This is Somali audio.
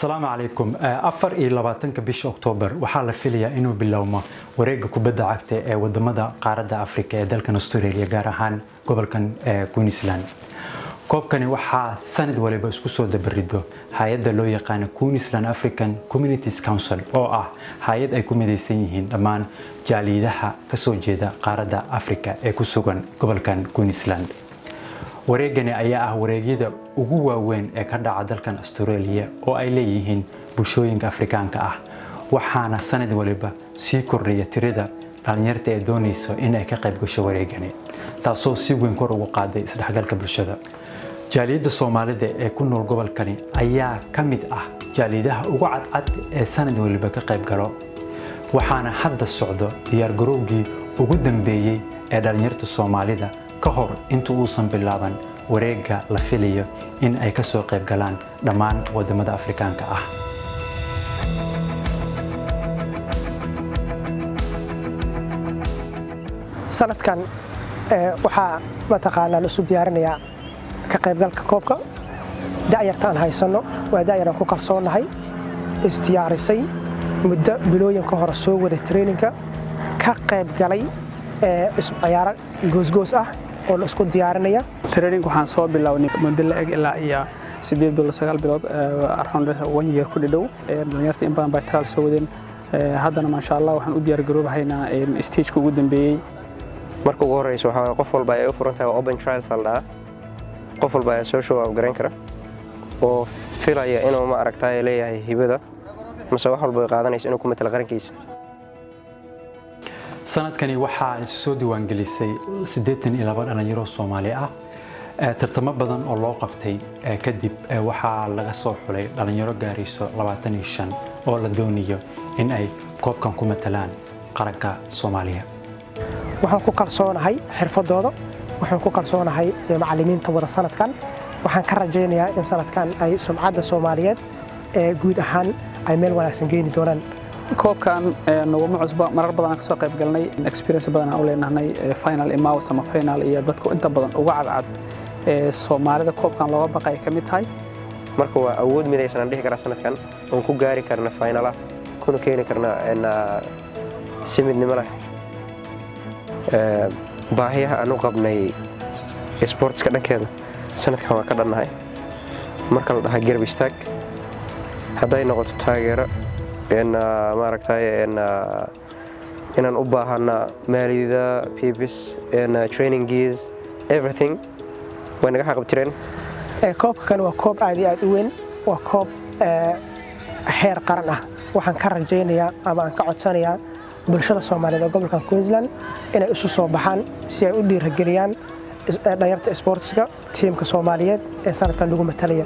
السلام عليكم. 24 بيش أكتوبر waxaa la filayaa inuu bilowmo wareegga kubadda cagta ee wadamada qaaradda Afrika ee dalkan Australia gaar ahaan gobolkan Queensland. Koobkani waxaa sanad waliba isku soo dabarido hay'adda loo yaqaan Queensland African Communities Council oo ah hay'ad ay ku mideysan yihiin dhammaan jaaliyadaha ka soo jeeda qaaradda Afrika ee ku sugan gobolkan Queensland. wareegani ayaa ah wareegyada ugu waaweyn ee ka dhaca dalkan Australia oo ay leeyihiin bulshooyinka Afrikaanka ah waxaana sanad waliba sii kordhaya tirada dhalinyarada ee doonayso in ay ka qayb gasho wareegani taasoo si weyn kor ugu qaaday isdhexgalka bulshada. jaaliyada Soomaalida ee ku nool gobolkani ayaa ka mid ah jaaliyadaha ugu cadcad ee sanad waliba ka qayb galo waxaana hadda socdo diyaar garowgii ugu dambeeyay ee dhalinyarada Soomaalida ka hor inta uusan bilaaban wareegga la filayo in ay ka soo qayb galaan dhammaan wadamada Afrikaanka ah. sanadkan waxaa mataqaanaa la soo diyaarinayaa ka qaybgalka koobka da'yartaan haysano waa da'yaran ku kalsoonahay istiyaarisay muddo bilooyin ka hor soo wada traininka ka qayb galay ciyaaro goosgoos ah oo la isku diyaarinaya. training waxaan soo bilownay muddo la eg ilaa iyo 8 bilood 9 bilood around 1 year ku dhidhow dhalinyarta in badan bay trial soo wadeen haddana ma sha Allah waxaan u diyaar garoobahaynaa stage-ka ugu dambeeyay. marka ugu horeyso waxa qof walba ay u furan tahay open trial salda qof walba ay soo show garan kara oo filaya inuu ma aragtay leeyahay hibada mase wax walba qaadanayso inuu ku matala qarankiisa. sanadkani waxaa soo diiwaan gelisay 82 dhalinyaro Soomaali ah tartamo badan oo loo qabtay kadib waxaa laga soo xulay dhalinyaro gaarayso 25 oo la doonayo in ay koobkan ku matalaan qaranka Soomaaliya. waxaan ku kalsoonahay xirfadooda waxaan ku kalsoonahay macallimiinta wada sanadkan waxaan ka rajaynayaa in sanadkan ay sumcadda Soomaaliyeed ee guud ahaan ay meel wanaagsan geeni doonaan. koobkan nagu cusba marar badan ka soo qayb galnay experience badan oo leenahay final imaw sama final iyo dadku inta badan uga cadcad Soomaalida koobkan looga baqay kamid tahay marka waa awood midaysan dhihi kara sanadkan oo ku gaari karna final kuna keeni karna simidnimo leh baahiyaha aanu qabnay sportska dhankeeda sanadkan waa ka dhannahay marka la dhahay garab istaag haday noqoto taageero ما ركتاي إن أباهنا ماليدا بيبس إن training gears everything وين جاها قبترين كوب كانوا كوب عادي وين وكوب حير قرنه وحن كرر جينيا أما أنك عطسانيا بالشدة الصومالية قبل كان كوينزلاند إن أسس صباحان سيعودي رجليان دايرة سبورتسكا تيم كصوماليات سنة كان لهم التالية